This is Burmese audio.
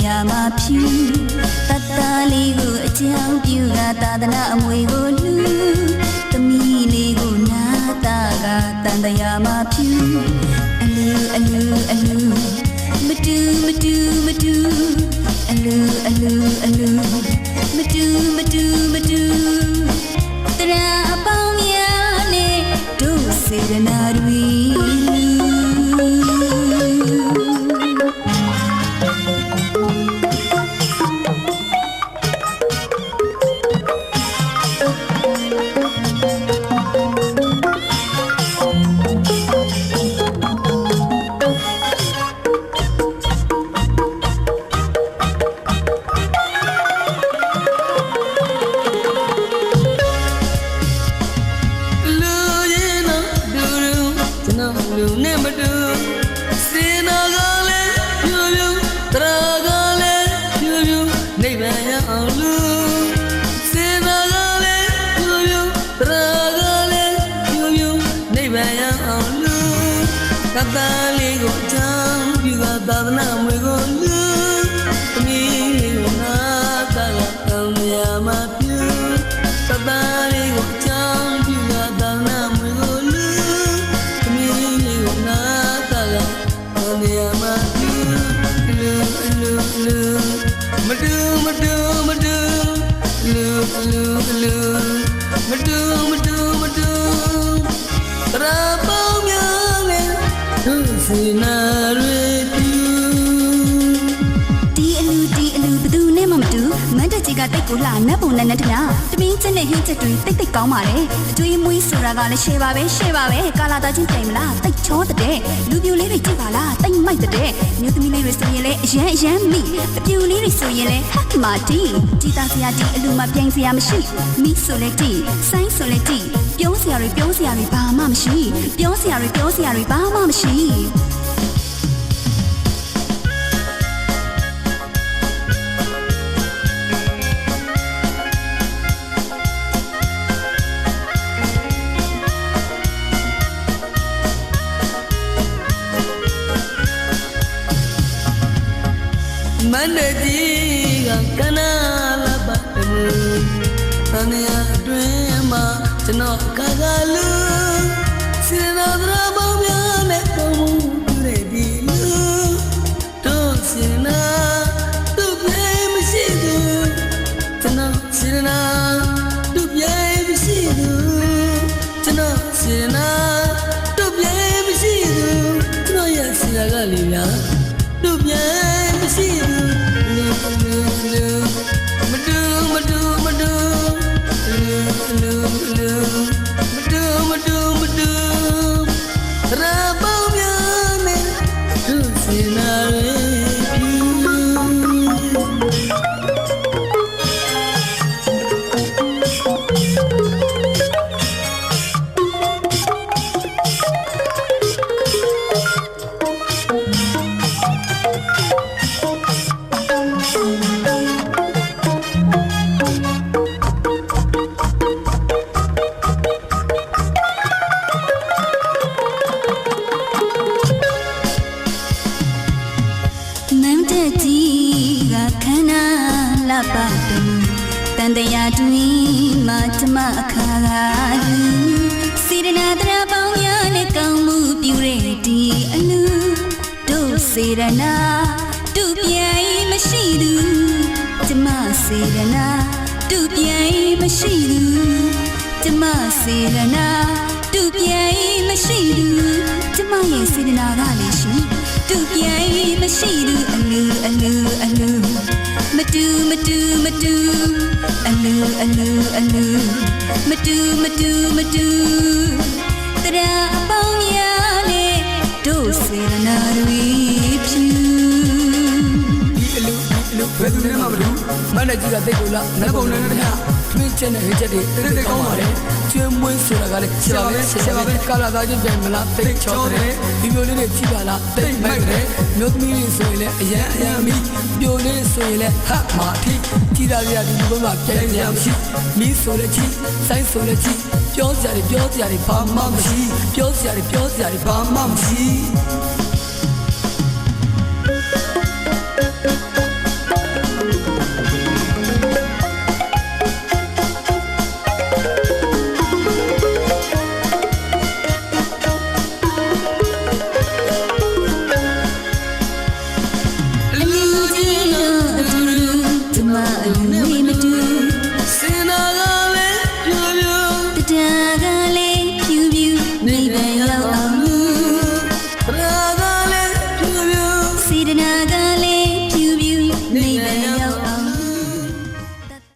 ရာမှာဖြူတတ်တာလေးကိုအကြောင်းပြုတာသာသနာအမွေကိုလူသမီးလေးကိုနာတာကတန်တရားမှာဖြူအလူအလူအလူမတူမတူမတူအလူအလူအလူမတူမတူမတူတရားအပေါင်းများနဲ့တို့စေရနာတွေတိတ်ကိုလှနတ်ပုံနဲ့တမတမင်းချက်နဲ့ဟင်းချက်တွေတိတ်တိတ်ကောင်းပါလေအတွေးမွေးဆိုတာကလည်းရှယ်ပါပဲရှယ်ပါပဲကာလာသားချင်းတိုင်မလားတိတ်ချောတဲ့လူပြိုလေးတွေကြည့်ပါလားတိတ်မိုက်တဲ့မြို့သမီးလေးတွေဆိုရင်လည်းအရန်မိအပြူလေးတွေဆိုရင်လည်းဟတ်မာတီကြည်သားစရာတီအလူမပြိုင်စရာမရှိမိဆိုလည်းတီဆိုင်းဆိုလည်းတီပြောစရာတွေဘာမှမရှိပြောစရာတွေဘာမှမရှိမန္တကြီးကကနာလာပါမူတန်ရအတွင်းမှာကျွန်တော်ခါခါလူစေနာဒရာပေါင်းများနဲ့ပုံမှုပြုတဲ့ဒီလူတို့စေနာသူ့ပြိုင်မရှိသူကျွန်တော်စေနာသူ့ပြိုင်မရှိသူကျွန်တော်စေနာသူ့ပြိုင်မရှိသူကျွန်တော်ရဲ့စေနာကလေးများသူ့ပြိုင်မရှိဘူးမတူမတူမတူမတူမတူရာပေါင်းများနဲ့သူစေနာရဲ့တန်တရားတွင်မှကျမအခါကလူစေရနာတရားပေါင်းများနဲ့ကောင်းမှုပြုတဲ့ဒီအလူတို့စေရနာတို့ပြိုင်မရှိသူကျမစေရနာတို့ပြိုင်မရှိသူကျမစေရနာတို့ပြိုင်မရှိသူကျမရဲ့စေရနာကလည်းရှိတို့ပြိုင်မရှိသူအလူအလူအလူမတူမတူမတူအလူအလူအလူမတူမတူမတူတရားအပေါင်းများနဲ့တို့စေရနာတွေဖြူဒီအလူဘယ်သူနဲ့မှမတူမန္တကြီးကတိတ်ကိုလာနတ်ပုံနဲ့တည်းတွင်းချက်နဲ့ဟင်းချက်တွေတိတ်ကောင်းပါလေကျွေးမွေးဆိုတာကလည်းဆရာပဲကာလာသားချင်းပြန်မလားတိတ်ချောတယ်ဒီမျိုးလေးတွေကြည့်ပါလားတိတ်မိုက်တယ်မြို့သမီးတွေဆိုရင်လည်းအရန်မီပြိုလေးဆိုရင်လည်းဟတ်မာထီကြည်တာရဒီဘုံမှာပြိုင်ရမရှိမီးဆိုလည်းကြည့်ဆိုင်းဆိုလည်းကြည့်ပြောစရာတွေဘာမှမရှိပြောစရာတွေဘာမှမရှိ စေတနာက